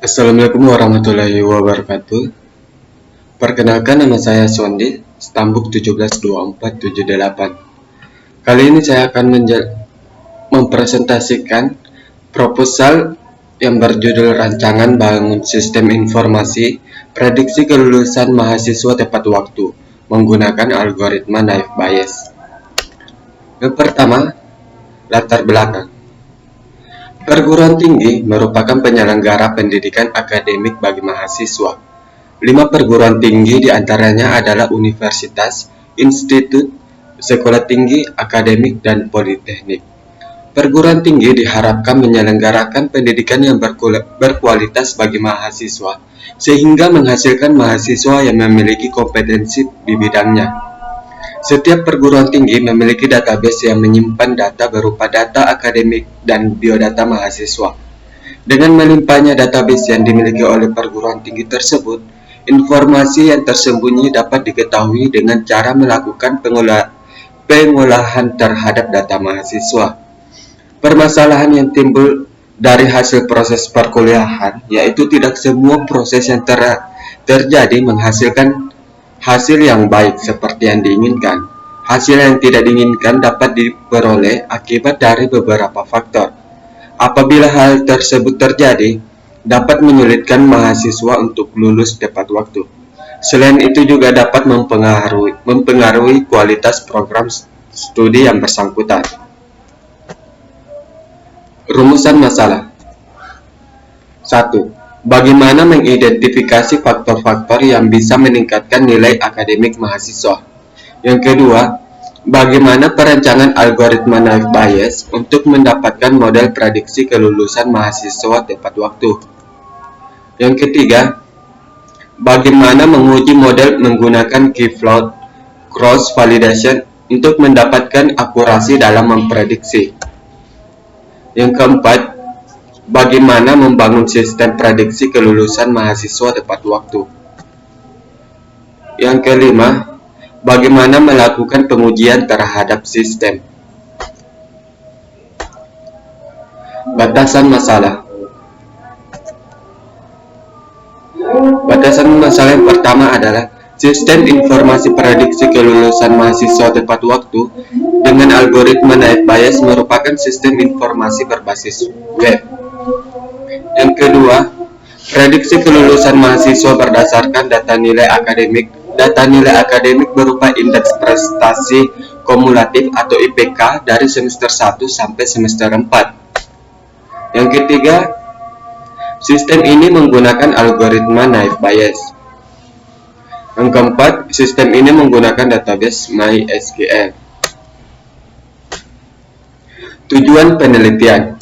Assalamualaikum warahmatullahi wabarakatuh. Perkenalkan, nama saya Sondi, Stambuk 172478. Kali ini saya akan mempresentasikan proposal yang berjudul Rancangan Bangun Sistem Informasi Prediksi Kelulusan Mahasiswa Tepat Waktu menggunakan algoritma naive Bayes. Yang pertama, latar belakang. Perguruan tinggi merupakan penyelenggara pendidikan akademik bagi mahasiswa. 5 perguruan tinggi diantaranya adalah universitas, institut, sekolah tinggi, akademik, dan politeknik. Perguruan tinggi diharapkan menyelenggarakan pendidikan yang berkualitas bagi mahasiswa, sehingga menghasilkan mahasiswa yang memiliki kompetensi di bidangnya. Setiap perguruan tinggi memiliki database yang menyimpan data berupa data akademik dan biodata mahasiswa. Dengan melimpahnya database yang dimiliki oleh perguruan tinggi tersebut, informasi yang tersembunyi dapat diketahui dengan cara melakukan pengolahan terhadap data mahasiswa. Permasalahan yang timbul dari hasil proses perkuliahan, yaitu tidak semua proses yang terjadi menghasilkan hasil yang baik seperti yang diinginkan. Hasil yang tidak diinginkan dapat diperoleh akibat dari beberapa faktor. Apabila hal tersebut terjadi, dapat menyulitkan mahasiswa untuk lulus tepat waktu. Selain itu juga dapat mempengaruhi kualitas program studi yang bersangkutan. Rumusan masalah. 1. Bagaimana mengidentifikasi faktor-faktor yang bisa meningkatkan nilai akademik mahasiswa? Yang kedua, bagaimana perancangan algoritma naive Bayes untuk mendapatkan model prediksi kelulusan mahasiswa tepat waktu? Yang ketiga, bagaimana menguji model menggunakan K-float cross validation untuk mendapatkan akurasi dalam memprediksi? Yang keempat, bagaimana membangun sistem prediksi kelulusan mahasiswa tepat waktu? Yang kelima, bagaimana melakukan pengujian terhadap sistem? Batasan masalah. Batasan masalah yang pertama adalah sistem informasi prediksi kelulusan mahasiswa tepat waktu dengan algoritma naive Bayes merupakan sistem informasi berbasis web. Yang kedua, prediksi kelulusan mahasiswa berdasarkan data nilai akademik. Data nilai akademik berupa indeks prestasi kumulatif atau IPK dari semester 1 sampai semester 4. Yang ketiga, sistem ini menggunakan algoritma naive Bayes. Yang keempat, sistem ini menggunakan database MySQL. Tujuan penelitian.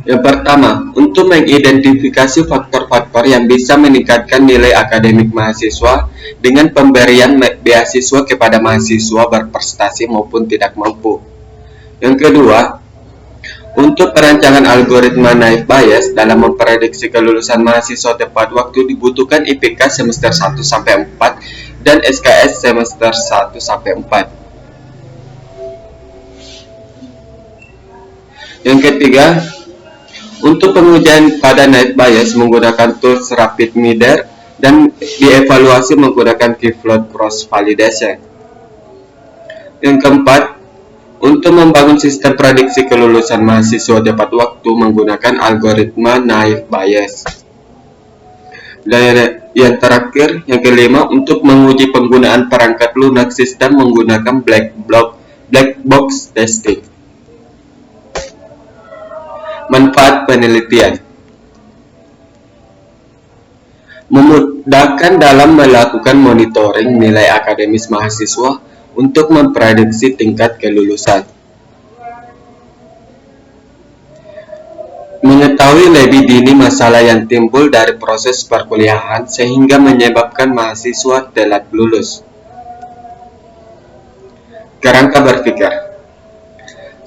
Yang pertama, untuk mengidentifikasi faktor-faktor yang bisa meningkatkan nilai akademik mahasiswa dengan pemberian beasiswa kepada mahasiswa berprestasi maupun tidak mampu. Yang kedua, untuk perancangan algoritma naive Bayes dalam memprediksi kelulusan mahasiswa tepat waktu dibutuhkan IPK semester 1 sampai 4 dan SKS semester 1 sampai 4. Yang ketiga, untuk pengujian pada naive Bayes menggunakan tools RapidMiner dan dievaluasi menggunakan K-float cross validation. Yang keempat, untuk membangun sistem prediksi kelulusan mahasiswa tepat waktu menggunakan algoritma naive Bayes. Dan yang terakhir, yang kelima, untuk menguji penggunaan perangkat lunak sistem menggunakan black box testing. Manfaat penelitian. Memudahkan dalam melakukan monitoring nilai akademis mahasiswa untuk memprediksi tingkat kelulusan. Mengetahui lebih dini masalah yang timbul dari proses perkuliahan sehingga menyebabkan mahasiswa telat lulus. Kerangka berpikir.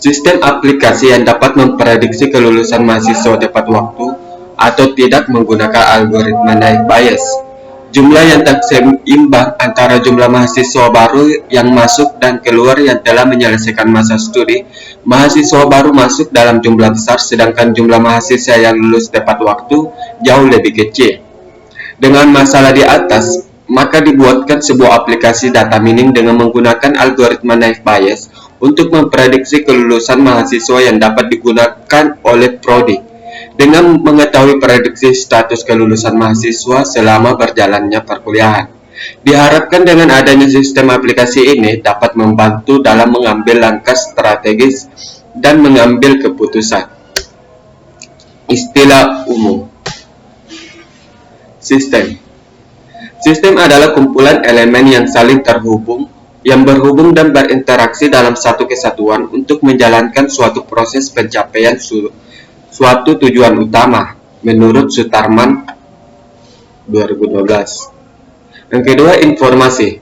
Sistem aplikasi yang dapat memprediksi kelulusan mahasiswa tepat waktu atau tidak menggunakan algoritma naive Bayes. Jumlah yang tak seimbang antara jumlah mahasiswa baru yang masuk dan keluar yang telah menyelesaikan masa studi. Mahasiswa baru masuk dalam jumlah besar, sedangkan jumlah mahasiswa yang lulus tepat waktu jauh lebih kecil. Dengan masalah di atas, maka dibuatkan sebuah aplikasi data mining dengan menggunakan algoritma naive Bayes untuk memprediksi kelulusan mahasiswa yang dapat digunakan oleh prodi. Dengan mengetahui prediksi status kelulusan mahasiswa selama berjalannya perkuliahan, diharapkan dengan adanya sistem aplikasi ini dapat membantu dalam mengambil langkah strategis dan mengambil keputusan. Istilah umum. Sistem. Sistem adalah kumpulan elemen yang saling terhubung, yang berhubung dan berinteraksi dalam satu kesatuan untuk menjalankan suatu proses pencapaian suatu tujuan utama, menurut Sutarman 2012. Yang kedua, informasi.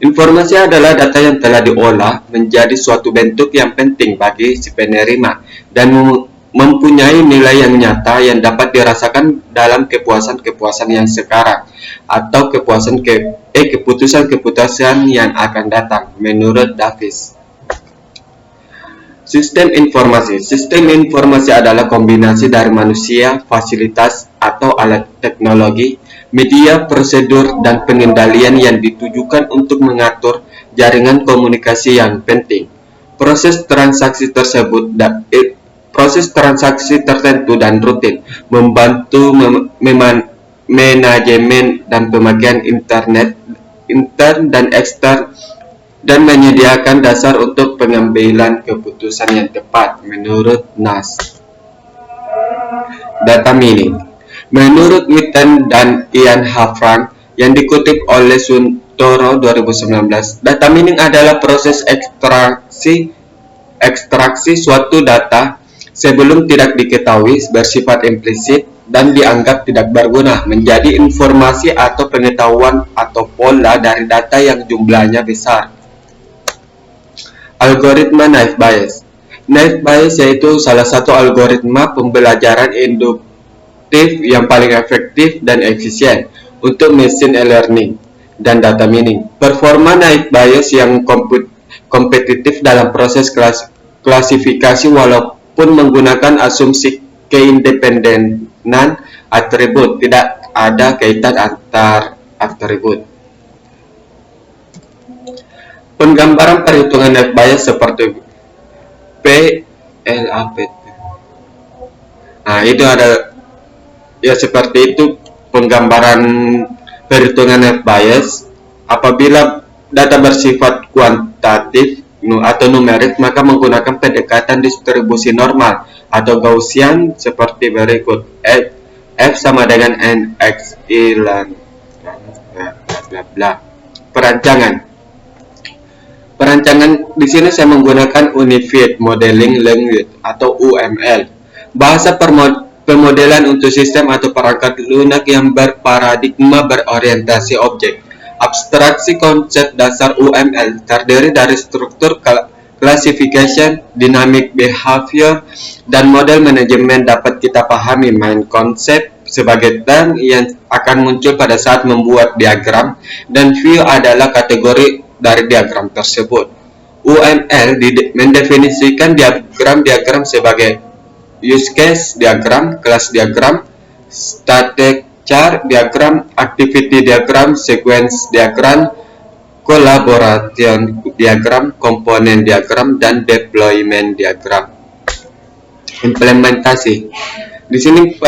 Informasi adalah data yang telah diolah menjadi suatu bentuk yang penting bagi si penerima dan mempunyai nilai yang nyata yang dapat dirasakan dalam kepuasan-kepuasan yang sekarang atau keputusan-keputusan yang akan datang, menurut Davis. Sistem informasi. Sistem informasi adalah kombinasi dari manusia, fasilitas atau alat teknologi, media, prosedur, dan pengendalian yang ditujukan untuk mengatur jaringan komunikasi yang penting. Proses transaksi tertentu dan rutin, membantu manajemen dan pemakaian internet, intern dan ekstern, dan menyediakan dasar untuk pengambilan keputusan yang tepat, menurut Nas. Data mining. Menurut Witten dan Ian Hafran yang dikutip oleh Suntoro 2019, data mining adalah proses ekstraksi suatu data sebelum tidak diketahui, bersifat implisit dan dianggap tidak berguna, menjadi informasi atau pengetahuan atau pola dari data yang jumlahnya besar. Algoritma naive Bayes. Naive Bayes yaitu salah satu algoritma pembelajaran induktif yang paling efektif dan efisien untuk machine learning dan data mining. Performa naive Bayes yang kompetitif dalam proses klasifikasi walaupun menggunakan asumsi keindependenan atribut, tidak ada kaitan antar atribut. Penggambaran perhitungan naive Bayes seperti PLAPT. Nah, itu ada ya seperti itu penggambaran perhitungan naive Bayes. Apabila data bersifat kuantitatif atau numerik, maka menggunakan pendekatan distribusi normal atau Gaussian seperti berikut. F sama dengan NX bla bla bla. Perancangan di sini saya menggunakan Unified Modeling Language atau UML, bahasa pemodelan untuk sistem atau perangkat lunak yang berparadigma berorientasi objek. Abstraksi konsep dasar UML terdiri dari struktur classification, dynamic behavior, dan model manajemen. Dapat kita pahami main konsep sebagai term yang akan muncul pada saat membuat diagram, dan view adalah kategori dari diagram tersebut. UML mendefinisikan diagram sebagai use case diagram, kelas diagram, static chart diagram, activity diagram, sequence diagram, collaboration diagram, komponen diagram, dan deployment diagram. Implementasi. Di sini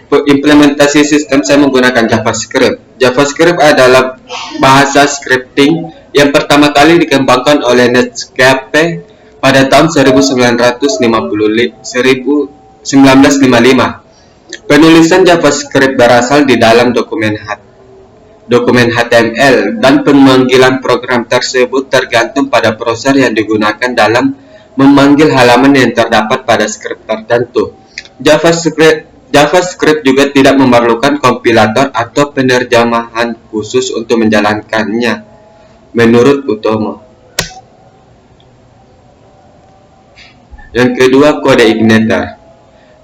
implementasi sistem saya menggunakan JavaScript. JavaScript adalah bahasa scripting yang pertama kali dikembangkan oleh Netscape pada tahun 1955. Penulisan JavaScript berasal di dalam dokumen HTML dan pemanggilan program tersebut tergantung pada proses yang digunakan dalam memanggil halaman yang terdapat pada skrip tertentu. JavaScript juga tidak memerlukan kompilator atau penerjemahan khusus untuk menjalankannya, menurut Utomo. Yang kedua, kode igniter.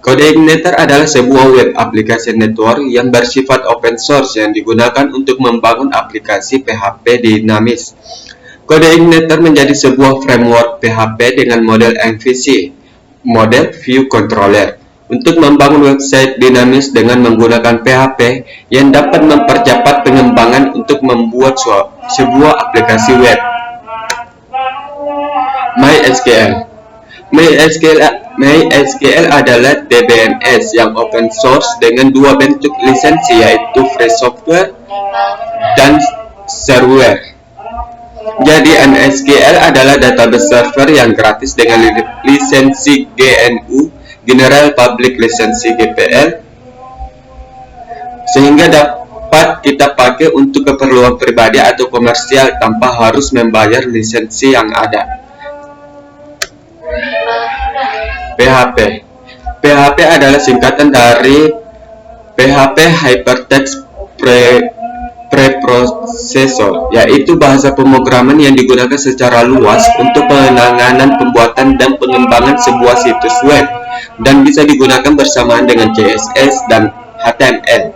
Codeigniter adalah sebuah web aplikasi network yang bersifat open source yang digunakan untuk membangun aplikasi PHP dinamis. Codeigniter menjadi sebuah framework PHP dengan model MVC, Model View Controller, untuk membangun website dinamis dengan menggunakan PHP yang dapat mempercepat pengembangan untuk membuat sebuah aplikasi web. MySQL adalah DBMS yang open source dengan dua bentuk lisensi, yaitu free software dan shareware. Jadi MySQL adalah database server yang gratis dengan lisensi GNU, General Public License GPL, sehingga dapat kita pakai untuk keperluan pribadi atau komersial tanpa harus membayar lisensi yang ada. PHP adalah singkatan dari PHP Hypertext Preprocessor, yaitu bahasa pemrograman yang digunakan secara luas untuk penanganan pembuatan dan pengembangan sebuah situs web, dan bisa digunakan bersamaan dengan CSS dan HTML.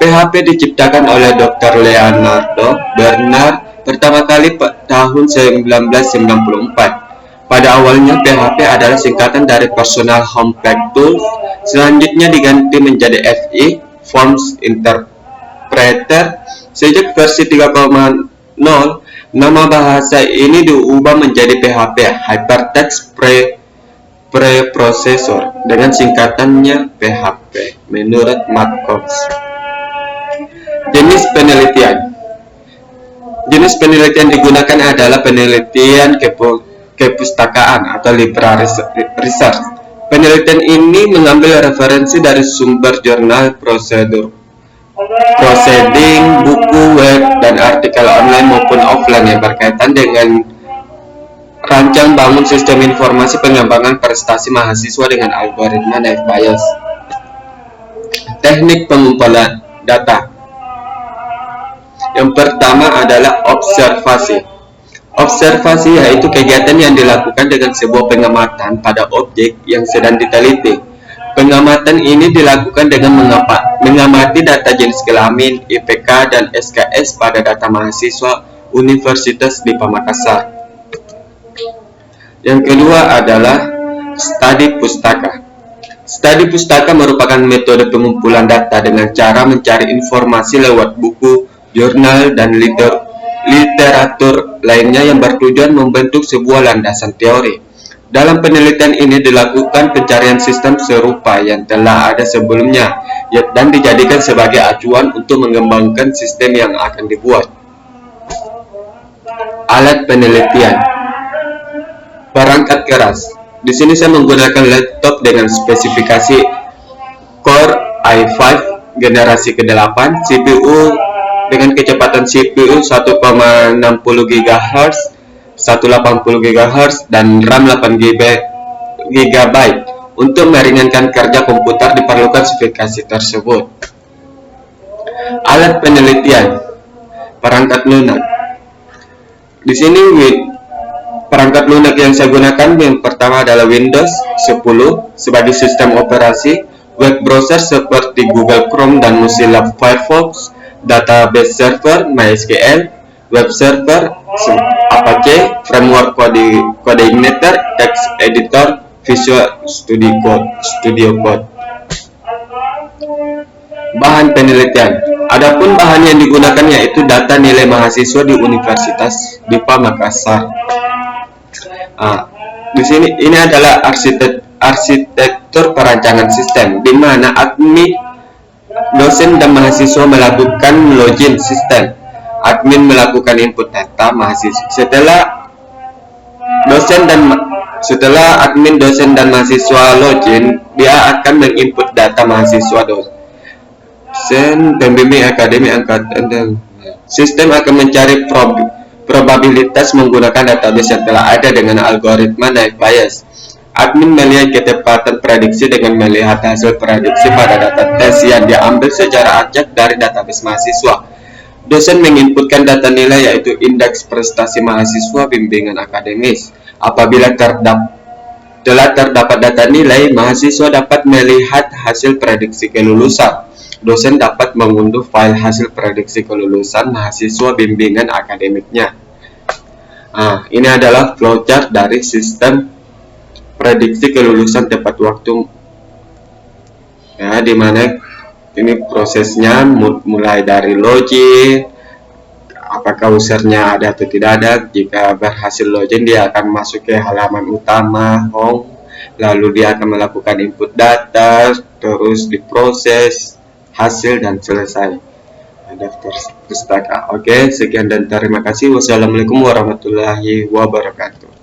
PHP diciptakan oleh Dr. Leonardo Bernard pertama kali tahun 1994. Pada awalnya, PHP adalah singkatan dari Personal Home Page Tools, selanjutnya diganti menjadi FI, Forms Interpreter. Sejak versi 3.0, nama bahasa ini diubah menjadi PHP, Hypertext Preprocessor, dengan singkatannya PHP, menurut Markov. Jenis penelitian. Jenis penelitian digunakan adalah penelitian kepustakaan atau library research. Penelitian ini mengambil referensi dari sumber jurnal, proceeding, buku, web, dan artikel online maupun offline yang berkaitan dengan rancang bangun sistem informasi pengembangan prestasi mahasiswa dengan algoritma naive Bayes. Teknik pengumpulan data. Yang pertama adalah observasi. Observasi yaitu kegiatan yang dilakukan dengan sebuah pengamatan pada objek yang sedang diteliti. Pengamatan ini dilakukan dengan mengamati data jenis kelamin, IPK, dan SKS pada data mahasiswa Universitas Dipa Makassar. Yang kedua adalah studi pustaka. Studi pustaka merupakan metode pengumpulan data dengan cara mencari informasi lewat buku, jurnal, dan literatur lainnya yang bertujuan membentuk sebuah landasan teori. Dalam penelitian ini dilakukan pencarian sistem serupa yang telah ada sebelumnya dan dijadikan sebagai acuan untuk mengembangkan sistem yang akan dibuat. Alat penelitian. Perangkat keras. Di sini saya menggunakan laptop dengan spesifikasi Core i5 generasi ke-8, CPU dengan kecepatan CPU 1,60 GHz, 180 GHz, dan RAM 8 GB. Untuk meringankan kerja komputer diperlukan spesifikasi tersebut. Alat penelitian. Perangkat lunak. Di sini perangkat lunak yang saya gunakan yang pertama adalah Windows 10 sebagai sistem operasi, web browser seperti Google Chrome dan Mozilla Firefox, database server MySQL, web server Apache, framework Codeigniter, text editor Visual Studio Code. Bahan penelitian. Adapun bahan yang digunakan yaitu data nilai mahasiswa di Universitas Dipa Makassar. Di sini ini adalah arsitektur perancangan sistem, di mana admin, dosen, dan mahasiswa melakukan login sistem. Admin melakukan input data mahasiswa. Setelah admin, dosen, dan mahasiswa login, dia akan menginput data mahasiswa dosen, pembimbing akademik angkatan. Sistem akan mencari probabilitas menggunakan database yang telah ada dengan algoritma naive Bayes. Admin melihat ketepatan prediksi dengan melihat hasil prediksi pada data tes yang diambil secara acak dari database mahasiswa. Dosen menginputkan data nilai yaitu indeks prestasi mahasiswa bimbingan akademis. Apabila Setelah terdapat data nilai, mahasiswa dapat melihat hasil prediksi kelulusan. Dosen dapat mengunduh file hasil prediksi kelulusan mahasiswa bimbingan akademiknya. Nah, ini adalah flowchart dari sistem prediksi kelulusan tepat waktu. Ya, dimana ini prosesnya mulai dari login, apakah usernya ada atau tidak ada. Jika berhasil login, dia akan masuk ke halaman utama home, lalu dia akan melakukan input data, terus diproses hasil dan selesai. Daftar pustaka. Oke, sekian dan terima kasih. Wassalamualaikum warahmatullahi wabarakatuh.